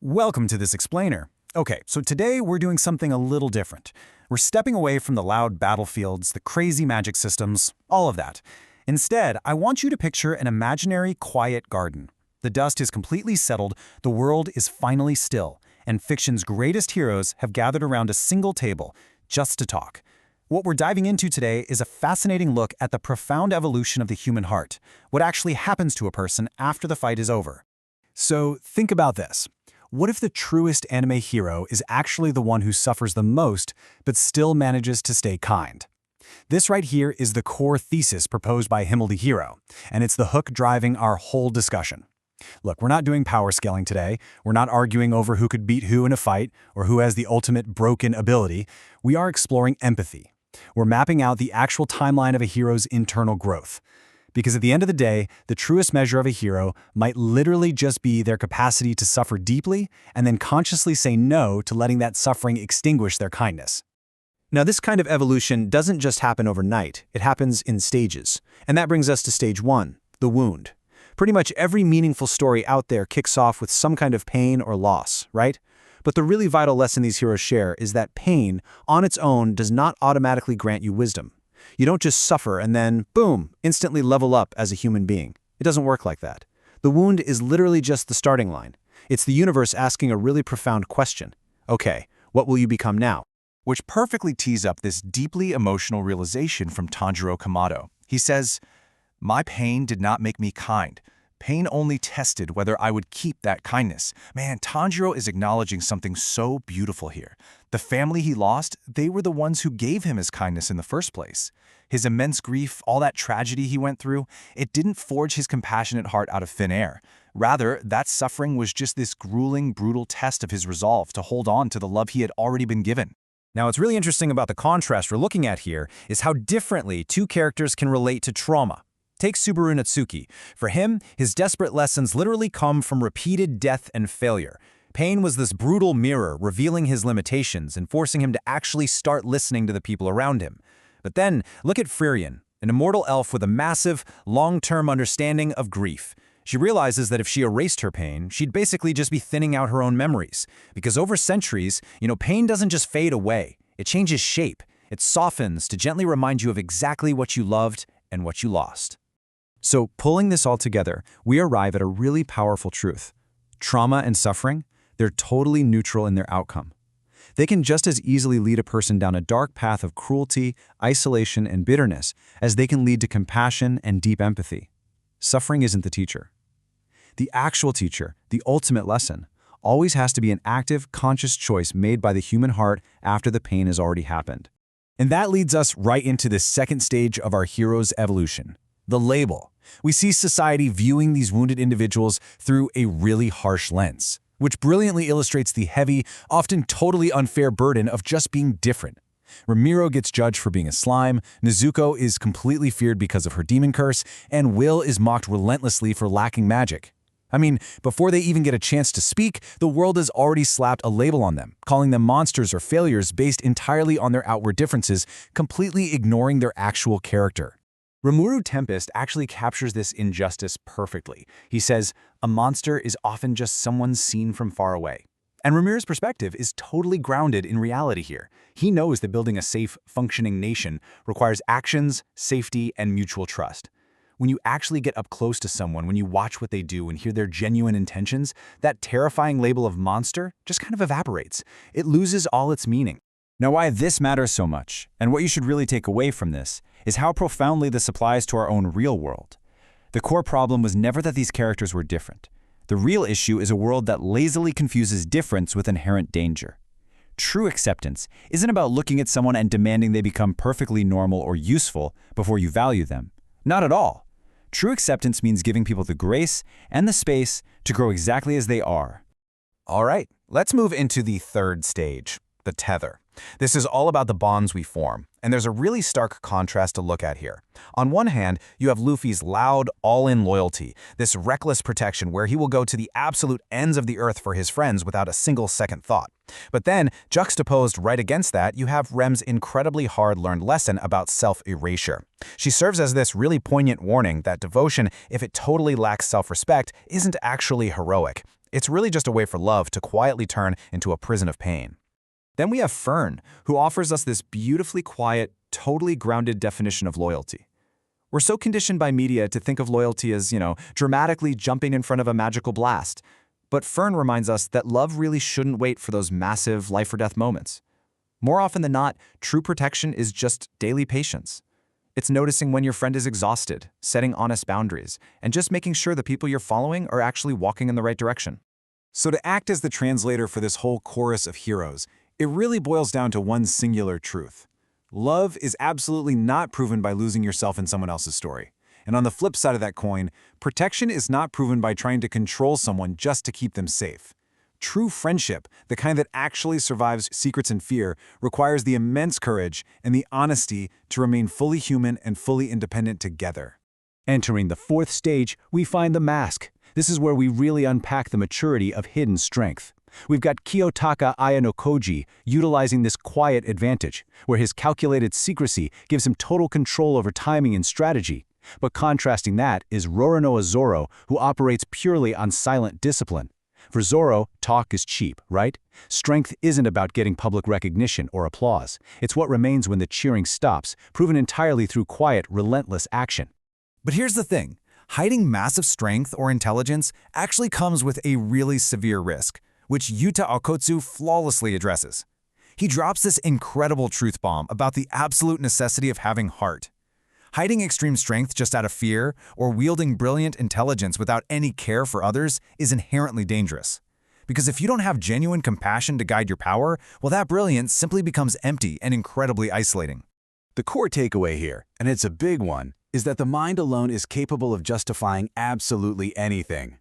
Welcome to this explainer. Okay, so today we're doing something a little different. We're stepping away from the loud battlefields, the crazy magic systems, all of that. Instead, I want you to picture an imaginary, quiet garden. The dust is completely settled, the world is finally still, and fiction's greatest heroes have gathered around a single table, just to talk. What we're diving into today is a fascinating look at the profound evolution of the human heart, what actually happens to a person after the fight is over. So think about this. What if the truest anime hero is actually the one who suffers the most, but still manages to stay kind? This right here is the core thesis proposed by Himmel the Hero, and it's the hook driving our whole discussion. Look, we're not doing power scaling today. We're not arguing over who could beat who in a fight or who has the ultimate broken ability. We are exploring empathy. We're mapping out the actual timeline of a hero's internal growth. Because at the end of the day, the truest measure of a hero might literally just be their capacity to suffer deeply and then consciously say no to letting that suffering extinguish their kindness. Now, this kind of evolution doesn't just happen overnight, it happens in stages. And that brings us to stage 1, the wound. Pretty much every meaningful story out there kicks off with some kind of pain or loss, right? But the really vital lesson these heroes share is that pain, on its own, does not automatically grant you wisdom. You don't just suffer and then, boom, instantly level up as a human being. It doesn't work like that. The wound is literally just the starting line. It's the universe asking a really profound question. Okay, what will you become now? Which perfectly tees up this deeply emotional realization from Tanjiro Kamado. He says, "My pain did not make me kind. Pain only tested whether I would keep that kindness." Man, Tanjiro is acknowledging something so beautiful here. The family he lost, they were the ones who gave him his kindness in the first place. His immense grief, all that tragedy he went through, it didn't forge his compassionate heart out of thin air. Rather, that suffering was just this grueling, brutal test of his resolve to hold on to the love he had already been given. Now, what's really interesting about the contrast we're looking at here is how differently two characters can relate to trauma. Take Subaru Natsuki. For him, his desperate lessons literally come from repeated death and failure. Pain was this brutal mirror revealing his limitations and forcing him to actually start listening to the people around him. But then, look at Frieren, an immortal elf with a massive, long-term understanding of grief. She realizes that if she erased her pain, she'd basically just be thinning out her own memories. Because over centuries, pain doesn't just fade away. It changes shape. It softens to gently remind you of exactly what you loved and what you lost. So, pulling this all together, we arrive at a really powerful truth. Trauma and suffering, they're totally neutral in their outcome. They can just as easily lead a person down a dark path of cruelty, isolation, and bitterness as they can lead to compassion and deep empathy. Suffering isn't the teacher. The actual teacher, the ultimate lesson, always has to be an active, conscious choice made by the human heart after the pain has already happened. And that leads us right into the second stage of our hero's evolution. The label. We see society viewing these wounded individuals through a really harsh lens, which brilliantly illustrates the heavy, often totally unfair burden of just being different. Ramiro gets judged for being a slime, Nezuko is completely feared because of her demon curse, and Will is mocked relentlessly for lacking magic. I mean, before they even get a chance to speak, the world has already slapped a label on them, calling them monsters or failures based entirely on their outward differences, completely ignoring their actual character. Rimuru Tempest actually captures this injustice perfectly. He says, "A monster is often just someone seen from far away." And Ramiro's perspective is totally grounded in reality here. He knows that building a safe, functioning nation requires actions, safety, and mutual trust. When you actually get up close to someone, when you watch what they do and hear their genuine intentions, that terrifying label of monster just kind of evaporates. It loses all its meaning. Now, why this matters so much, and what you should really take away from this, is how profoundly this applies to our own real world. The core problem was never that these characters were different. The real issue is a world that lazily confuses difference with inherent danger. True acceptance isn't about looking at someone and demanding they become perfectly normal or useful before you value them. Not at all. True acceptance means giving people the grace and the space to grow exactly as they are. All right, let's move into the third stage, the tether. This is all about the bonds we form, and there's a really stark contrast to look at here. On one hand, you have Luffy's loud, all-in loyalty, this reckless protection where he will go to the absolute ends of the earth for his friends without a single second thought. But then, juxtaposed right against that, you have Rem's incredibly hard-learned lesson about self-erasure. She serves as this really poignant warning that devotion, if it totally lacks self-respect, isn't actually heroic. It's really just a way for love to quietly turn into a prison of pain. Then we have Frieren, who offers us this beautifully quiet, totally grounded definition of loyalty. We're so conditioned by media to think of loyalty as, dramatically jumping in front of a magical blast. But Frieren reminds us that love really shouldn't wait for those massive life-or-death moments. More often than not, true protection is just daily patience. It's noticing when your friend is exhausted, setting honest boundaries, and just making sure the people you're following are actually walking in the right direction. So to act as the translator for this whole chorus of heroes, it really boils down to one singular truth. Love is absolutely not proven by losing yourself in someone else's story. And on the flip side of that coin, protection is not proven by trying to control someone just to keep them safe. True friendship, the kind that actually survives secrets and fear, requires the immense courage and the honesty to remain fully human and fully independent together. Entering the fourth stage, we find the mask. This is where we really unpack the maturity of hidden strength. We've got Kiyotaka Ayanokoji utilizing this quiet advantage, where his calculated secrecy gives him total control over timing and strategy. But contrasting that is Roronoa Zoro, who operates purely on silent discipline. For Zoro, talk is cheap, right? Strength isn't about getting public recognition or applause. It's what remains when the cheering stops, proven entirely through quiet, relentless action. But here's the thing. Hiding massive strength or intelligence actually comes with a really severe risk, which Yuta Okotsu flawlessly addresses. He drops this incredible truth bomb about the absolute necessity of having heart. Hiding extreme strength just out of fear or wielding brilliant intelligence without any care for others is inherently dangerous. Because if you don't have genuine compassion to guide your power, well, that brilliance simply becomes empty and incredibly isolating. The core takeaway here, and it's a big one, is that the mind alone is capable of justifying absolutely anything.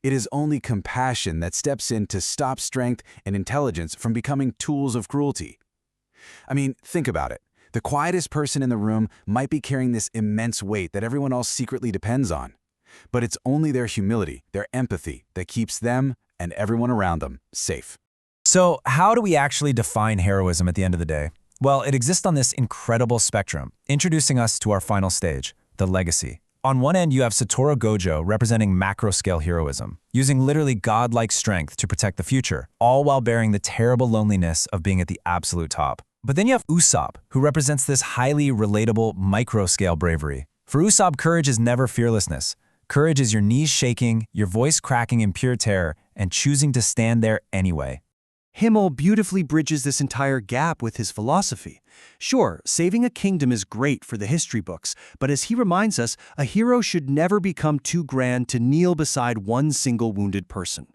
It is only compassion that steps in to stop strength and intelligence from becoming tools of cruelty. I mean, think about it. The quietest person in the room might be carrying this immense weight that everyone else secretly depends on. But it's only their humility, their empathy, that keeps them and everyone around them safe. So how do we actually define heroism at the end of the day? Well, it exists on this incredible spectrum, introducing us to our final stage, the legacy. On one end, you have Satoru Gojo representing macro-scale heroism, using literally godlike strength to protect the future, all while bearing the terrible loneliness of being at the absolute top. But then you have Usopp, who represents this highly relatable micro-scale bravery. For Usopp, courage is never fearlessness. Courage is your knees shaking, your voice cracking in pure terror, and choosing to stand there anyway. Himmel beautifully bridges this entire gap with his philosophy. Sure, saving a kingdom is great for the history books, but as he reminds us, a hero should never become too grand to kneel beside one single wounded person.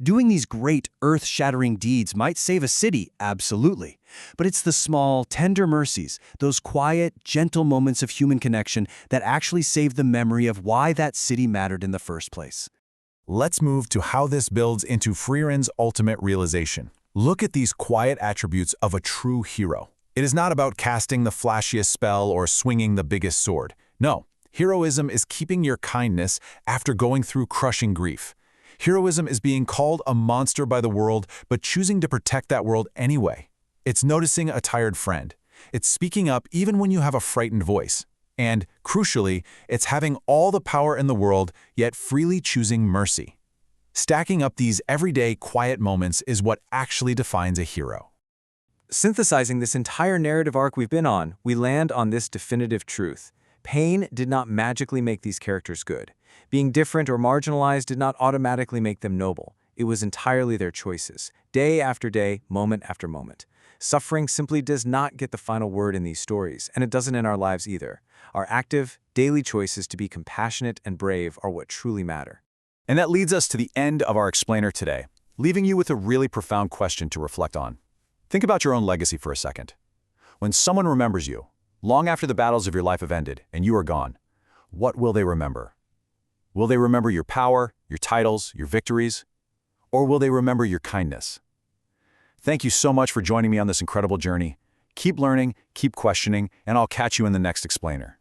Doing these great, earth-shattering deeds might save a city, absolutely. But it's the small, tender mercies, those quiet, gentle moments of human connection that actually save the memory of why that city mattered in the first place. Let's move to how this builds into Frieren's ultimate realization. Look at these quiet attributes of a true hero. It is not about casting the flashiest spell or swinging the biggest sword. No, heroism is keeping your kindness after going through crushing grief. Heroism is being called a monster by the world, but choosing to protect that world anyway. It's noticing a tired friend. It's speaking up even when you have a frightened voice. And, crucially, it's having all the power in the world, yet freely choosing mercy. Stacking up these everyday, quiet moments is what actually defines a hero. Synthesizing this entire narrative arc we've been on, we land on this definitive truth. Pain did not magically make these characters good. Being different or marginalized did not automatically make them noble. It was entirely their choices, day after day, moment after moment. Suffering simply does not get the final word in these stories, and it doesn't in our lives either. Our active, daily choices to be compassionate and brave are what truly matter. And that leads us to the end of our explainer today, leaving you with a really profound question to reflect on. Think about your own legacy for a second. When someone remembers you, long after the battles of your life have ended and you are gone, what will they remember? Will they remember your power, your titles, your victories? Or will they remember your kindness? Thank you so much for joining me on this incredible journey. Keep learning, keep questioning, and I'll catch you in the next explainer.